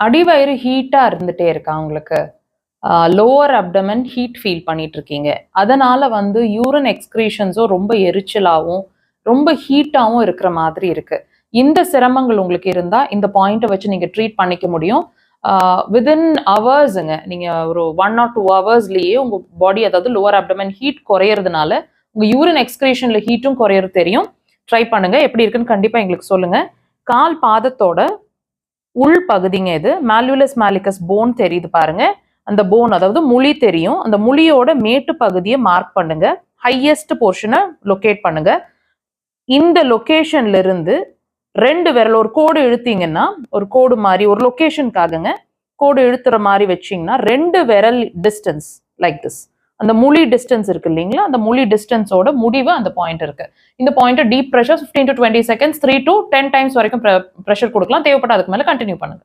அடிவயிறு ஹீட்டா இருந்துட்டே இருக்கா உங்களுக்கு? லோவர் அப்டமன் ஹீட் ஃபீல் பண்ணிட்டு இருக்கீங்க. அதனால வந்து யூரின் எக்ஸ்கிரீஷன்ஸும் ரொம்ப எரிச்சலாவும், ரொம்ப ஹீட்டாவும் இருக்கிற மாதிரி இருக்கு. இந்த சிரமங்கள் உங்களுக்கு இருந்தா, இந்த பாயிண்ட்ட வச்சு நீங்க ட்ரீட் பண்ணிக்க முடியும். வித்தின் ஹவர்ஸுங்க. நீங்க ஒரு 1 ஆர் 2 ஹவர்ஸ்லயே உங்க பாடி அதாவது லோவர் அப்டமன் ஹீட் குறையறதுனால, உங்க யூரின் எக்ஸ்கிரீஷன்ல ஹீட்டும் குறையறது தெரியும். ட்ரை பண்ணுங்க. எப்படி இருக்குன்னு கண்டிப்பா எங்களுக்கு சொல்லுங்க. கால் பாதத்தோட உள் பகுதிங்க இது. மால்யூலஸ் மாலிகஸ் போன் தெரியுது பாருங்க. அந்த போன் அதாவது முழி தெரியும். அந்த முழியோட மேட்டு பகுதியை மார்க் பண்ணுங்க. ஹையஸ்ட் போர்ஷனை லொகேட் பண்ணுங்க. இந்த லொகேஷன்ல இருந்து 2 விரல் ஒரு கோடு இழுத்தீங்கன்னா, ஒரு கோடு மாதிரி ஒரு லொகேஷனுக்காகங்க கோடு இழுத்துற மாதிரி வச்சீங்கன்னா 2 விரல் டிஸ்டன்ஸ் லைக் திஸ். அந்த முழி டிஸ்டன்ஸ் இருக்கு இல்லைங்களா, அந்த முழி டிஸ்டன்ஸோட முடிவு அந்த பாயிண்ட் இருக்கு. இந்த point deep pressure 15 to 20 seconds 3 to 10 times வரைக்கும் ப்ரெஷர் கொடுக்கலாம். தேவைப்பட்ட அதுக்கு மேல கண்டினியூ பண்ணுங்க.